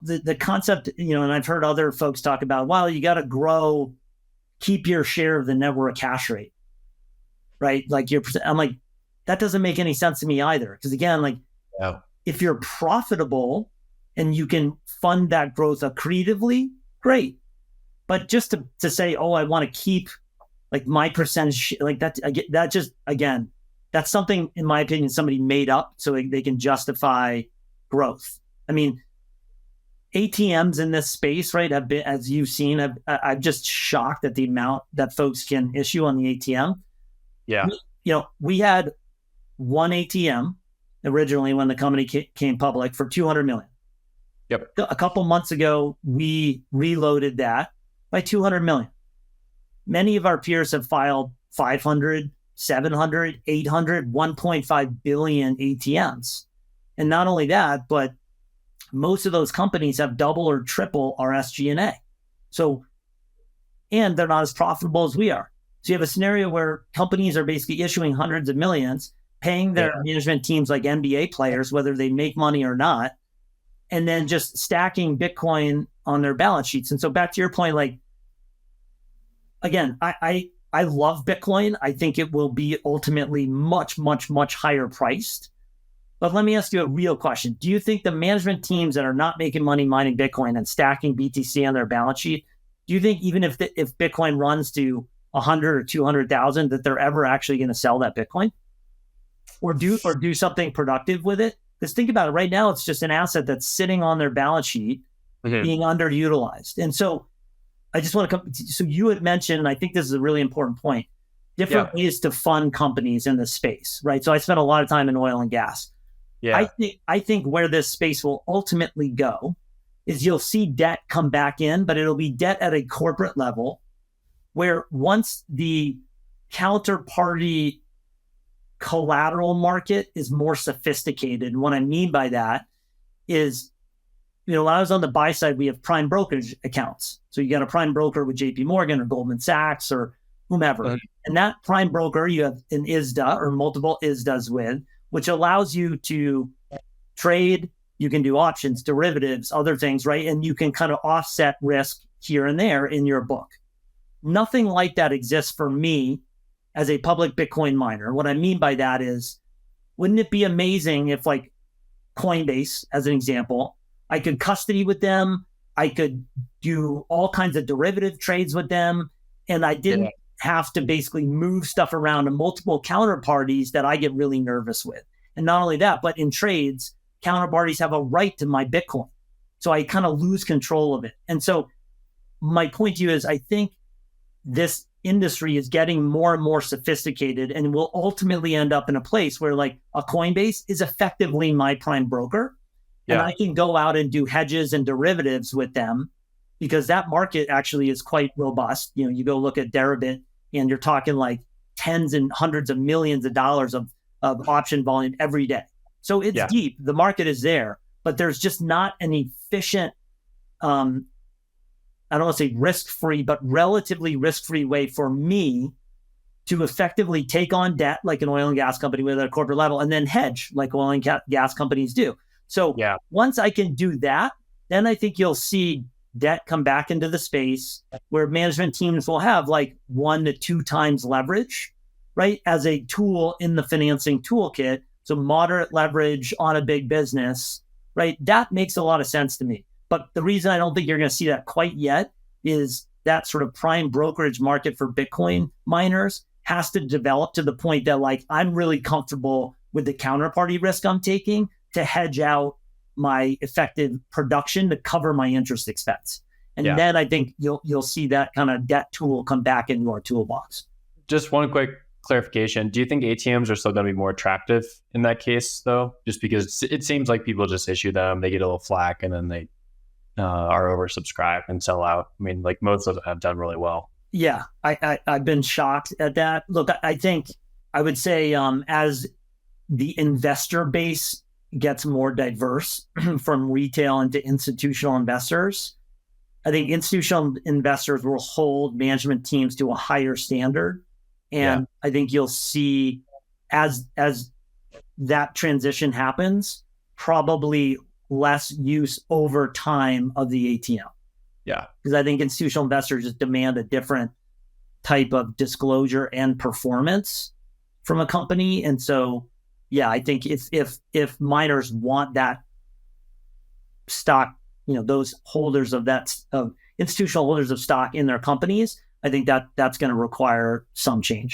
the concept, and I've heard other folks talk about, well, you got to grow, keep your share of the network hash rate, right? Like I'm like, that doesn't make any sense to me either. Because again, like if you're profitable and you can fund that growth accretively, great. But just to say, oh, I want to keep like my percentage, like that, that just, again, that's something, in my opinion, somebody made up so they can justify growth. I mean, ATMs in this space, right, have been, as you've seen, I'm just shocked at the amount that folks can issue on the ATM. Yeah. We had one ATM originally when the company came public for 200 million. Yep. A couple months ago, we reloaded that by 200 million. Many of our peers have filed 500, 700, 800, 1.5 billion ATMs. And not only that, but most of those companies have double or triple our SG&A. So, and they're not as profitable as we are. So you have a scenario where companies are basically issuing hundreds of millions, paying their management teams like NBA players, whether they make money or not, and then just stacking Bitcoin on their balance sheets. And so back to your point, like, again, I love Bitcoin. I think it will be ultimately much, much, much higher priced. But let me ask you a real question. Do you think the management teams that are not making money mining Bitcoin and stacking BTC on their balance sheet, do you think even if Bitcoin runs to 100 or 200,000, that they're ever actually going to sell that Bitcoin or do something productive with it? Because think about it, right now, it's just an asset that's sitting on their balance sheet, being underutilized. And so I just want to come. So you had mentioned, and I think this is a really important point, different ways to fund companies in this space, right? So I spent a lot of time in oil and gas. Yeah. I think where this space will ultimately go is you'll see debt come back in, but it'll be debt at a corporate level where once the counterparty collateral market is more sophisticated. What I mean by that is, when I was on the buy side, we have prime brokerage accounts. So you got a prime broker with JP Morgan or Goldman Sachs or whomever. And that prime broker, you have an ISDA or multiple ISDAs with, which allows you to trade. You can do options, derivatives, other things, right? And you can kind of offset risk here and there in your book. Nothing like that exists for me as a public Bitcoin miner. What I mean by that is, wouldn't it be amazing if, like Coinbase, as an example, I could custody with them, I could do all kinds of derivative trades with them, and I didn't have to basically move stuff around to multiple counterparties that I get really nervous with. And not only that, but in trades, counterparties have a right to my Bitcoin. So I kind of lose control of it. And so my point to you is, I think this industry is getting more and more sophisticated and will ultimately end up in a place where, like, a Coinbase is effectively my prime broker. And I can go out and do hedges and derivatives with them because that market actually is quite robust. You go look at Deribit and you're talking like tens and hundreds of millions of dollars of option volume every day. So it's deep. The market is there, but there's just not an efficient, I don't want to say risk-free, but relatively risk-free way for me to effectively take on debt like an oil and gas company with at a corporate level and then hedge like oil and gas companies do. So once I can do that, then I think you'll see debt come back into the space where management teams will have like 1 to 2 times leverage, right, as a tool in the financing toolkit. So moderate leverage on a big business, right? That makes a lot of sense to me. But the reason I don't think you're going to see that quite yet is that sort of prime brokerage market for Bitcoin miners has to develop to the point that, like, I'm really comfortable with the counterparty risk I'm taking to hedge out my effective production to cover my interest expense. And then I think you'll see that kind of debt tool come back into our toolbox. Just one quick clarification. Do you think ATMs are still going to be more attractive in that case, though? Just because it seems like people just issue them, they get a little flack, and then they are oversubscribed and sell out. I mean, like, most of them have done really well. Yeah, I've been shocked at that. Look, I think I would say as the investor base gets more diverse from retail into institutional investors, I think institutional investors will hold management teams to a higher standard. And I think you'll see as that transition happens, probably less use over time of the ATM. Yeah. Because I think institutional investors just demand a different type of disclosure and performance from a company. And so, yeah, I think if miners want that stock, those holders of institutional holders of stock in their companies, I think that's going to require some change.